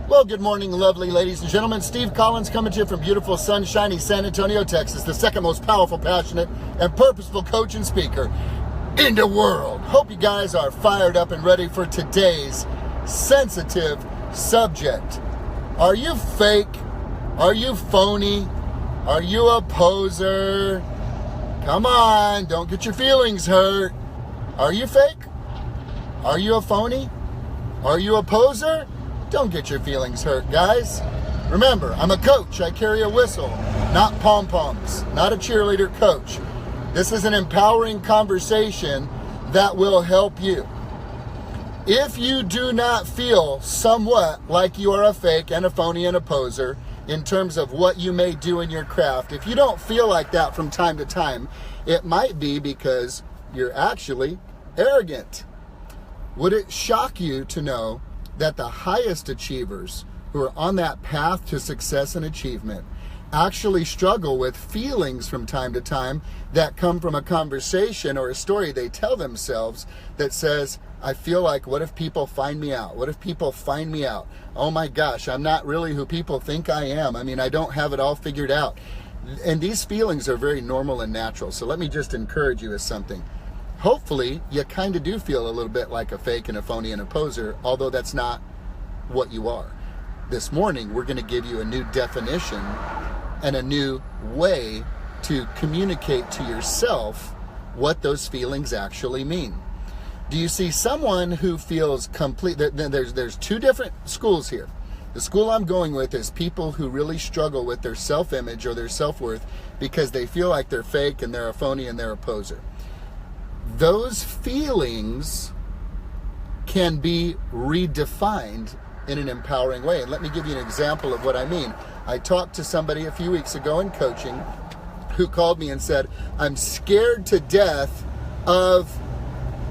Well, good morning, lovely ladies and gentlemen. Steve Collins coming to you from beautiful, sunshiny San Antonio, Texas, the second most powerful, passionate, and purposeful coach and speaker in the world. Hope you guys are fired up and ready for today's sensitive subject. Are you fake? Are you phony? Are you a poser? Come on, don't get your feelings hurt. Are you fake? Are you a phony? Are you a poser? Don't get your feelings hurt, guys. Remember, I'm a coach. I carry a whistle, not pom-poms, not a cheerleader coach. This is an empowering conversation that will help you. If you do not feel somewhat like you are a fake and a phony and a poser in terms of what you may do in your craft, if you don't feel like that from time to time, it might be because you're actually arrogant. Would it shock you to know that the highest achievers who are on that path to success and achievement actually struggle with feelings from time to time that come from a conversation or a story they tell themselves that says, I feel like, what if people find me out? What if people find me out? Oh my gosh, I'm not really who people think I am. I mean, I don't have it all figured out. And these feelings are very normal and natural. So let me just encourage you with something. Hopefully, you kind of do feel a little bit like a fake and a phony and a poser, although that's not what you are. This morning, we're going to give you a new definition and a new way to communicate to yourself what those feelings actually mean. Do you see someone who feels complete? There's two different schools here. The school I'm going with is people who really struggle with their self-image or their self-worth because they feel like they're fake and they're a phony and they're a poser. Those feelings can be redefined in an empowering way. And let me give you an example of what I mean. I talked to somebody a few weeks ago in coaching who called me and said, I'm scared to death of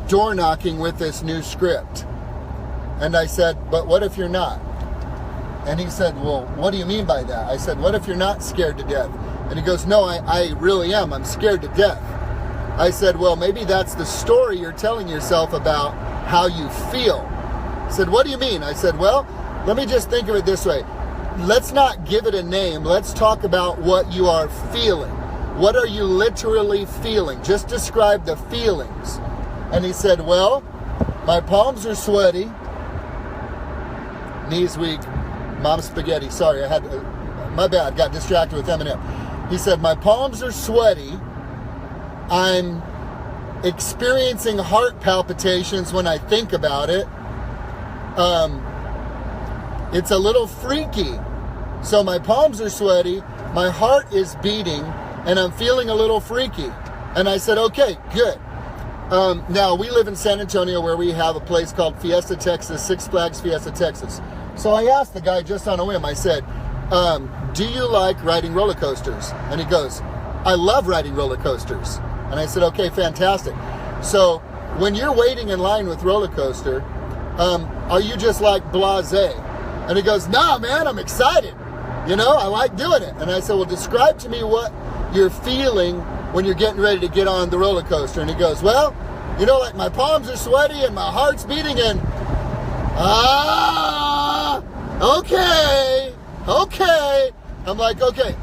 door knocking with this new script. And I said, but what if you're not? And he said, well, what do you mean by that? I said, what if you're not scared to death? And he goes, no, I really am. I'm scared to death. I said, well, maybe that's the story you're telling yourself about how you feel. He said, what do you mean? I said, well, let me just think of it this way. Let's not give it a name. Let's talk about what you are feeling. What are you literally feeling? Just describe the feelings. And he said, well, my palms are sweaty, knees weak, mom spaghetti. Sorry, my bad, got distracted with M&M. He said, my palms are sweaty. I'm experiencing heart palpitations when I think about it. It's a little freaky. So my palms are sweaty, my heart is beating, and I'm feeling a little freaky. And I said, okay, good. Now, we live in San Antonio where we have a place called Fiesta, Texas, Six Flags Fiesta, Texas. So I asked the guy just on a whim, I said, do you like riding roller coasters? And he goes, I love riding roller coasters. And I said, okay, fantastic. So when you're waiting in line with roller coaster, are you just like blasé? And he goes, nah, man, I'm excited. You know, I like doing it. And I said, well, describe to me what you're feeling when you're getting ready to get on the roller coaster. And he goes, well, you know, like my palms are sweaty and my heart's beating and, okay. I'm like, okay.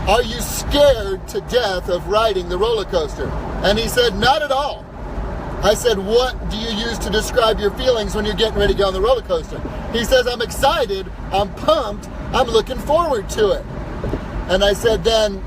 Are you scared to death of riding the roller coaster? And he said, not at all. I said, what do you use to describe your feelings when you're getting ready to go on the roller coaster? He says, I'm excited, I'm pumped, I'm looking forward to it. And I said, then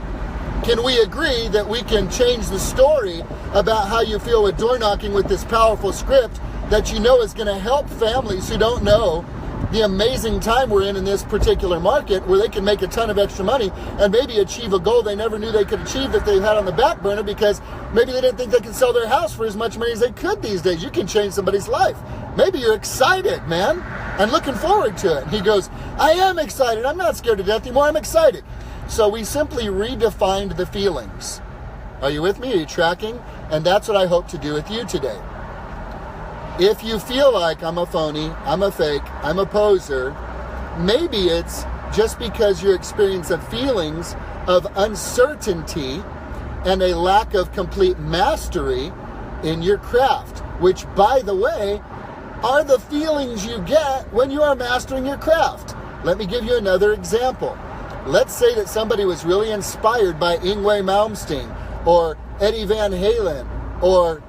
can we agree that we can change the story about how you feel with door knocking with this powerful script that you know is going to help families who don't know the amazing time we're in this particular market where they can make a ton of extra money and maybe achieve a goal they never knew they could achieve that they had on the back burner because maybe they didn't think they could sell their house for as much money as they could these days. You can change somebody's life. Maybe you're excited, man, and looking forward to it. And he goes, I am excited. I'm not scared to death anymore. I'm excited. So we simply redefined the feelings. Are you with me? Are you tracking? And that's what I hope to do with you today. If you feel like I'm a phony, I'm a fake, I'm a poser, maybe it's just because you're experiencing feelings of uncertainty and a lack of complete mastery in your craft, which, by the way, are the feelings you get when you are mastering your craft. Let me give you another example. Let's say that somebody was really inspired by Yngwie Malmsteen or Eddie Van Halen or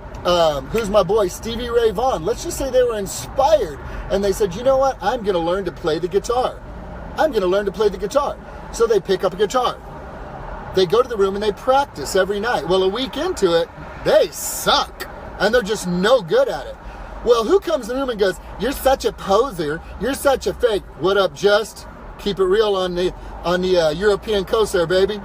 who's my boy, Stevie Ray Vaughan. Let's just say they were inspired and they said, you know what, I'm going to learn to play the guitar. I'm going to learn to play the guitar. So they pick up a guitar. They go to the room and they practice every night. Well, a week into it, they suck and they're just no good at it. Well, who comes in the room and goes, you're such a poser, you're such a fake. What up, Just? Keep it real on the European coast there, baby.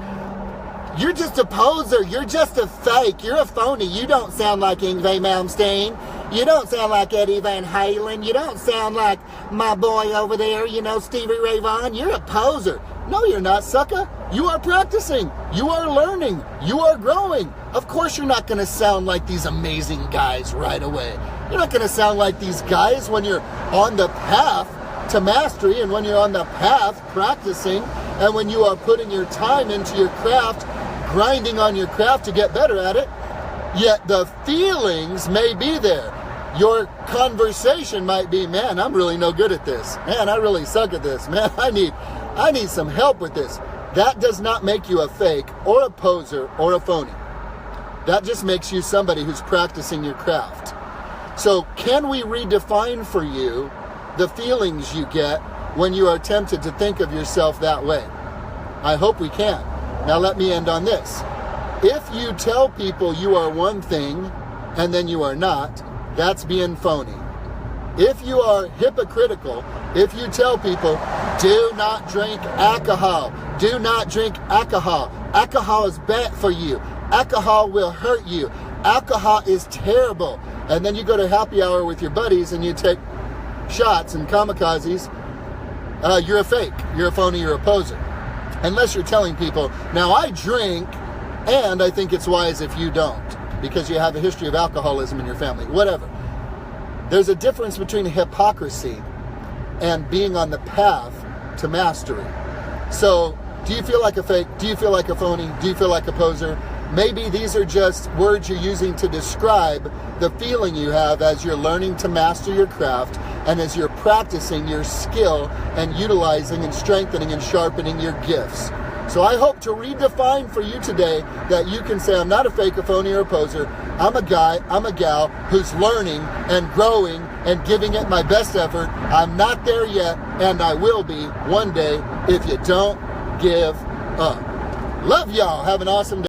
You're just a poser. You're just a fake. You're a phony. You don't sound like Yngwie Malmsteen. You don't sound like Eddie Van Halen. You don't sound like my boy over there, Stevie Ray Vaughan. You're a poser. No, you're not, sucker. You are practicing. You are learning. You are growing. Of course you're not going to sound like these amazing guys right away. You're not going to sound like these guys when you're on the path to mastery and when you're on the path practicing and when you are putting your time into your craft, grinding on your craft to get better at it. Yet the feelings may be there. Your conversation might be, man, I'm really no good at this. Man, I really suck at this. Man, I need some help with this. That does not make you a fake or a poser or a phony. That just makes you somebody who's practicing your craft. So can we redefine for you the feelings you get when you are tempted to think of yourself that way? I hope we can. Now let me end on this. If you tell people you are one thing and then you are not, that's being phony. If you are hypocritical, if you tell people, do not drink alcohol, do not drink alcohol, alcohol is bad for you, alcohol will hurt you, alcohol is terrible, and then you go to happy hour with your buddies and you take shots and kamikazes, you're a fake, you're a phony, you're a poser. Unless you're telling people, now I drink and I think it's wise if you don't, because you have a history of alcoholism in your family, whatever. There's a difference between hypocrisy and being on the path to mastery. So, do you feel like a fake? Do you feel like a phony? Do you feel like a poser? Maybe these are just words you're using to describe the feeling you have as you're learning to master your craft and as you're practicing your skill and utilizing and strengthening and sharpening your gifts. So I hope to redefine for you today that you can say, I'm not a fake, a phony, or a poser. I'm a guy, I'm a gal who's learning and growing and giving it my best effort. I'm not there yet, and I will be one day if you don't give up. Love y'all. Have an awesome day.